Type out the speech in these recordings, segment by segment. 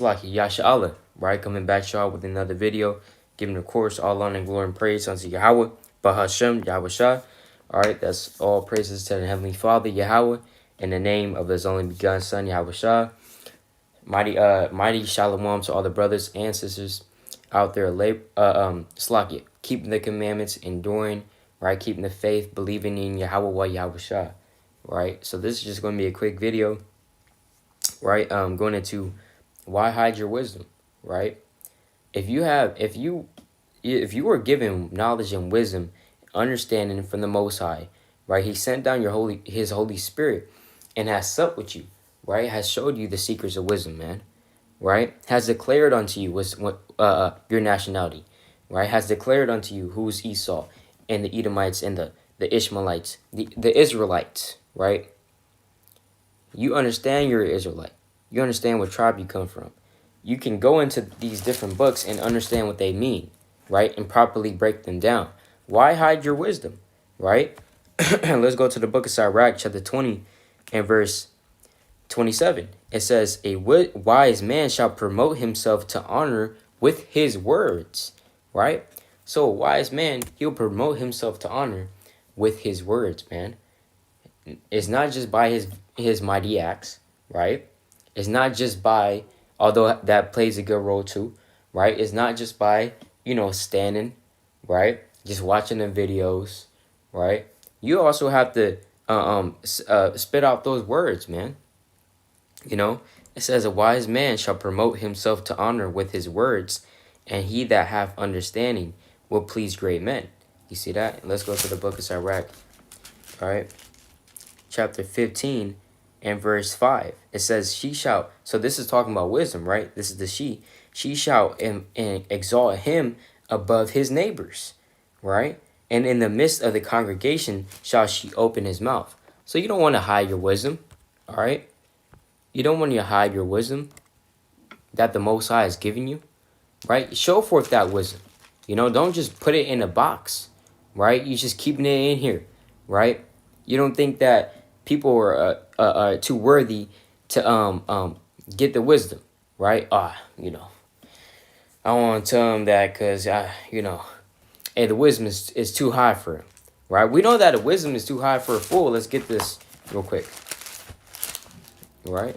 Like Yasha Allah, right? Coming back to y'all with another video, giving of course all honor and glory and praise unto Yahweh, Bahashem, Yahweh Shah. Alright, that's all praises to the Heavenly Father, Yahweh, in the name of his only begotten Son, Yahweh Shah. Mighty shalom to all the brothers and sisters out there, Slakia, keeping the commandments, enduring, right? Keeping the faith, believing in Yahweh, Yahweh Shah, right? So this is just going to be a quick video, right? Going into why hide your wisdom, right? If you were given knowledge and wisdom, understanding from the Most High, right? He sent down his Holy Spirit and has supped with you, right? Has showed you the secrets of wisdom, man, right? Has declared unto you your nationality, right? Has declared unto you who's Esau and the Edomites and the Ishmaelites, the Israelites, right? You understand you're an Israelite. You understand what tribe you come from. You can go into these different books and understand what they mean, right? And properly break them down. Why hide your wisdom, right? Let's go to the book of Sirach, chapter 20 and verse 27. It says, a wise man shall promote himself to honor with his words, right? So a wise man, he'll promote himself to honor with his words, man. It's not just by his mighty acts, right? It's not just by, although that plays a good role too, right? It's not just by, standing, right? Just watching the videos, right? You also have to spit out those words, man. It says a wise man shall promote himself to honor with his words, and he that hath understanding will please great men. You see that? Let's go to the book of Sirach, all right? Chapter 15 and verse 5. It says, she shall, so this is talking about wisdom, right? This is the she shall exalt him above his neighbors, right? And in the midst of the congregation shall she open his mouth. So you don't want to hide your wisdom, all right? You don't want to hide your wisdom that the Most High has given you, right? Show forth that wisdom. Don't just put it in a box, right? You just keeping it in here, right? You don't think that people are too worthy to get the wisdom, right? I don't want to tell them that because hey, the wisdom is too high for him, right? We know that the wisdom is too high for a fool. Let's get this real quick, right?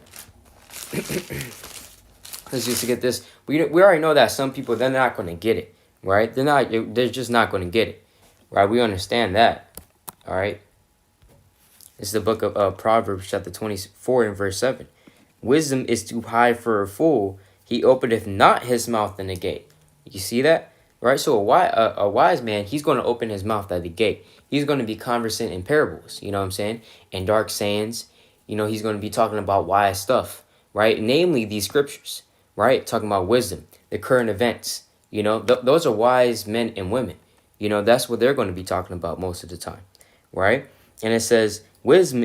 Let's just get this. We already know that some people, they're not going to get it, right? They're just not going to get it, right? We understand that, all right? It's the book of Proverbs, chapter 24 and verse 7. Wisdom is too high for a fool. He openeth not his mouth in the gate. You see that? Right? So a wise man, he's going to open his mouth at the gate. He's going to be conversant in parables, you know what I'm saying? And dark sayings. He's going to be talking about wise stuff, right? Namely, these scriptures, right? Talking about wisdom, the current events. Those are wise men and women. That's what they're going to be talking about most of the time, right? And it says, wisdom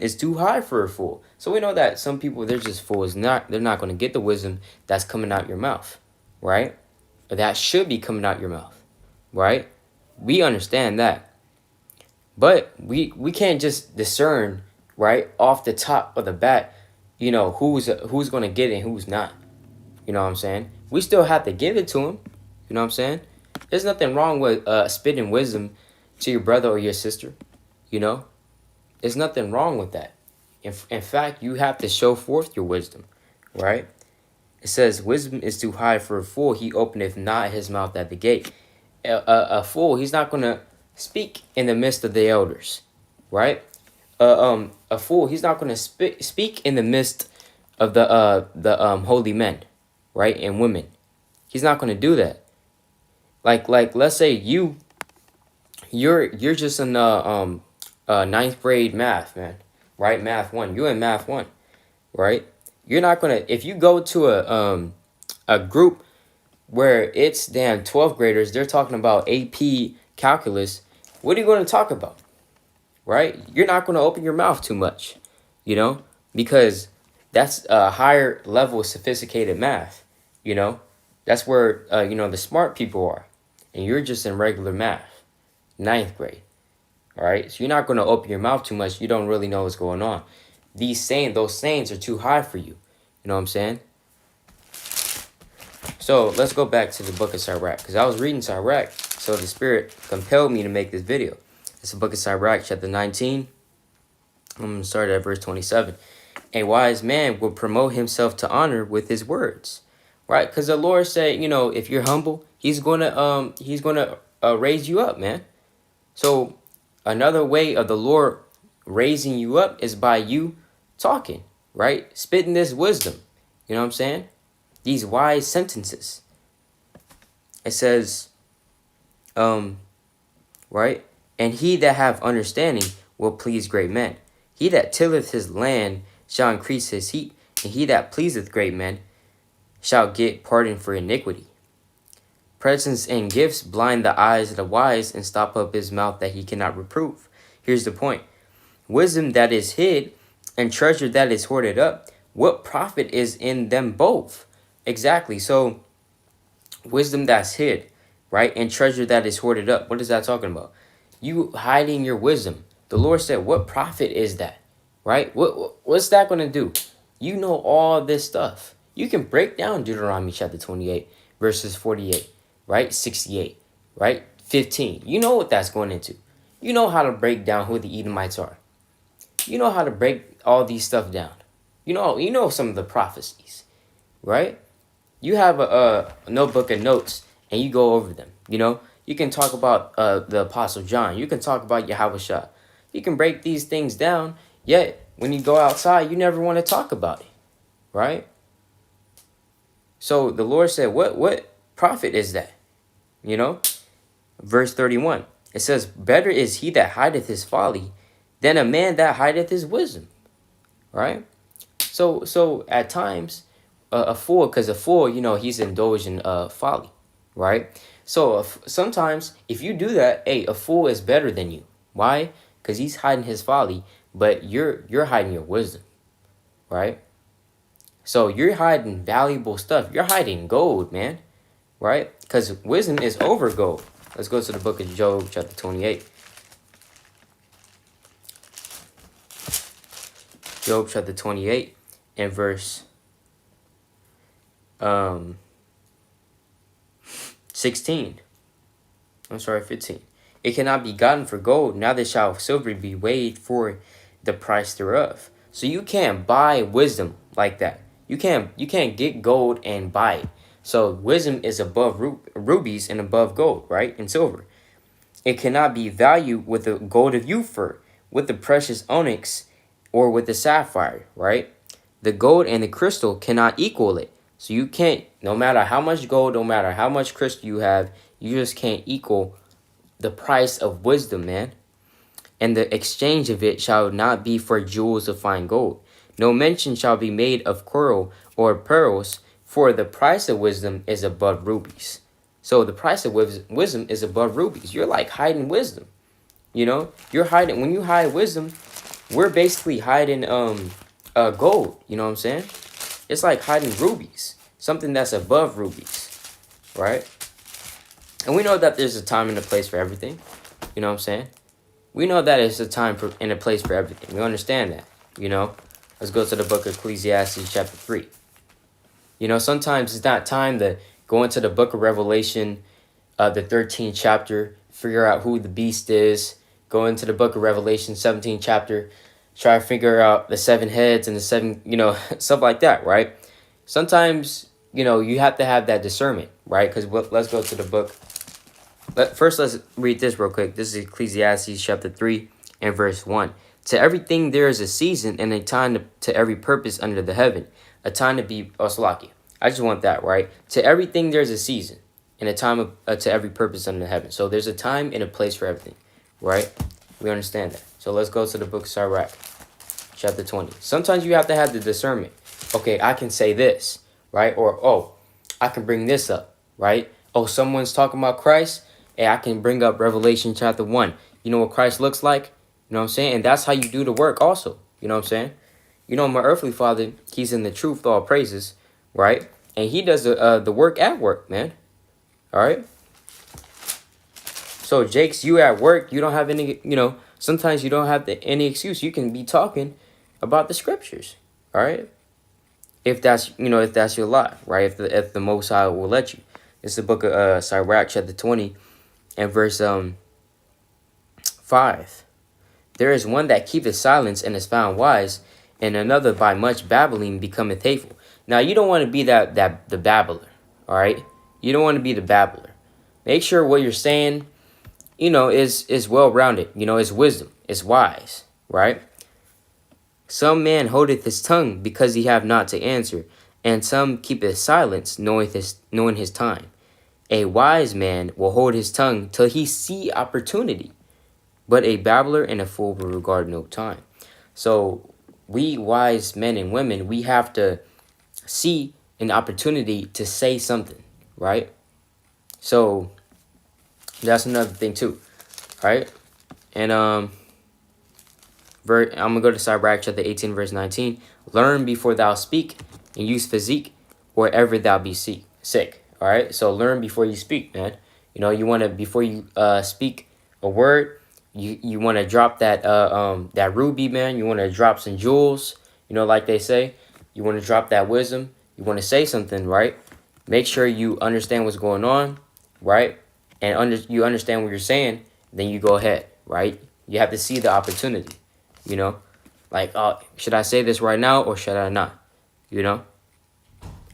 is too high for a fool. So we know that some people, they're just fools. They're not going to get the wisdom that's coming out your mouth, right? Or that should be coming out your mouth, right? We understand that. But we can't just discern, right, off the top of the bat, who's going to get it and who's not. You know what I'm saying? We still have to give it to him. You know what I'm saying? There's nothing wrong with spitting wisdom to your brother or your sister. There's nothing wrong with that. In fact, you have to show forth your wisdom, right? It says, wisdom is too high for a fool. He openeth not his mouth at the gate. A fool, he's not going to speak in the midst of the elders, right? A fool, he's not going to speak in the midst of the holy men, right? And women. He's not going to do that. Like let's say you're just in ninth grade math, man, right? Math 1. You're in math 1, right? You're not gonna, if you go to a group where it's 12th graders, they're talking about AP calculus. What are you going to talk about, right? You're not going to open your mouth too much, because that's a higher level of sophisticated math. That's where the smart people are, and you're just in regular math, ninth grade. All right, so you're not going to open your mouth too much. You don't really know what's going on. Those sayings are too high for you. You know what I'm saying? So let's go back to the book of Sirach, because I was reading Sirach, so the Spirit compelled me to make this video. It's the book of Sirach, chapter 19. I'm going to start at verse 27. A wise man will promote himself to honor with his words, right? Because the Lord said, you know, if you're humble, he's going to raise you up, man. So another way of the Lord raising you up is by you talking, right? Spitting this wisdom. You know what I'm saying? These wise sentences. It says, right? And he that have understanding will please great men. He that tilleth his land shall increase his heat, and he that pleaseth great men shall get pardon for iniquity. Presents and gifts blind the eyes of the wise and stop up his mouth that he cannot reprove. Here's the point. Wisdom that is hid and treasure that is hoarded up, what profit is in them both? Exactly. So wisdom that's hid, right? And treasure that is hoarded up. What is that talking about? You hiding your wisdom. The Lord said, what profit is that? Right? What's that going to do? You know all this stuff. You can break down Deuteronomy chapter 28, verses 48, right? 68, right? 15. You know what that's going into. You know how to break down who the Edomites are. You know how to break all these stuff down. You know some of the prophecies, right? You have a notebook of notes and you go over them. You know, you can talk about the Apostle John. You can talk about Yahushua. You can break these things down, yet when you go outside, you never want to talk about it, right? So the Lord said, what profit is that? You know, verse 31, it says, better is he that hideth his folly than a man that hideth his wisdom, right? So at times, a fool, because a fool, you know, he's indulged in folly, right? So sometimes if you do that, hey, a fool is better than you. Why? Because he's hiding his folly, but you're hiding your wisdom, right? So you're hiding valuable stuff. You're hiding gold, man, right? Because wisdom is over gold. Let's go to the book of Job, chapter 28. Job, chapter 28, and verse 16. I'm sorry, 15. It cannot be gotten for gold, neither shall silver be weighed for the price thereof. So you can't buy wisdom like that. You can't get gold and buy it. So wisdom is above rubies and above gold, right? And silver. It cannot be valued with the gold of Euphor, with the precious onyx, or with the sapphire, right? The gold and the crystal cannot equal it. So you can't, no matter how much gold, no matter how much crystal you have, you just can't equal the price of wisdom, man. And the exchange of it shall not be for jewels of fine gold. No mention shall be made of coral or pearls, for the price of wisdom is above rubies. So the price of wisdom is above rubies. You're like hiding wisdom. You know, you're hiding, when you hide wisdom, we're basically hiding gold. You know what I'm saying? It's like hiding rubies, something that's above rubies, right? And we know that there's a time and a place for everything. You know what I'm saying? We know that it's a time and a place for everything. We understand that, you know? Let's go to the book of Ecclesiastes chapter 3. You know, sometimes it's not time to go into the book of Revelation, the 13th chapter, figure out who the beast is, go into the book of Revelation, 17th chapter, try to figure out the 7 heads and the 7, you know, stuff like that, right? Sometimes, you know, you have to have that discernment, right? Because let's go to the book. First, let's read this real quick. This is Ecclesiastes chapter 3 and verse 1. To everything there is a season and a time to every purpose under the heaven. A time to be, Salaki. I just want that, right? To everything there's a season and a time to every purpose under the heaven. So there's a time and a place for everything, right? We understand that. So let's go to the book of Sirach, chapter 20. Sometimes you have to have the discernment. Okay, I can say this, right? Or, oh, I can bring this up, right? Oh, someone's talking about Christ. Hey, I can bring up Revelation chapter 1. You know what Christ looks like? You know what I'm saying? And that's how you do the work also. You know what I'm saying? You know, my earthly father, he's in the truth, all praises, right? And he does the work at work, man. All right? So, Jakes, you at work, you don't have any, you know, sometimes you don't have any excuse. You can be talking about the scriptures, all right? if that's, if that's your lot, right? If the Most High will let you. It's the book of Sirach chapter 20 and verse 5. There is one that keepeth silence and is found wise, and another by much babbling becometh hateful. Now you don't want to be the babbler, all right? You don't want to be the babbler. Make sure what you're saying, is well rounded. Is wisdom, is wise, right? Some man holdeth his tongue because he have not to answer, and some keepeth silence, knowing his time. A wise man will hold his tongue till he see opportunity, but a babbler and a fool will regard no time. So we wise men and women, we have to see an opportunity to say something, right? So that's another thing too, right? And I'm gonna go to Sirach chapter 18 verse 19. Learn before thou speak, and use physique wherever thou be sick. All right, so learn before you speak, man. You want to, before you speak a word, you want to drop that ruby, man. You want to drop some jewels, like they say. You want to drop that wisdom. You want to say something, right? Make sure you understand what's going on, right? And you understand what you're saying. Then you go ahead, right? You have to see the opportunity, like, oh, should I say this right now or should I not?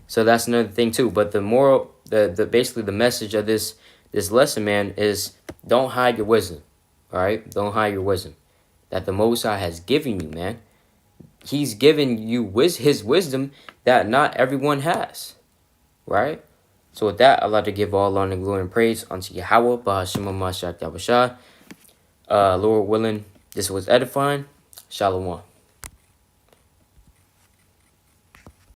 So that's another thing too. But the moral, basically the message of this lesson, man, is don't hide your wisdom. All right, don't hide your wisdom that the Most High has given you, man. He's given you his wisdom that not everyone has, right? So with that, I'd like to give all honor, glory, and praise unto Yahweh, Bahashim Mashiach Yahushua. Lord willing, this was edifying. Shalom.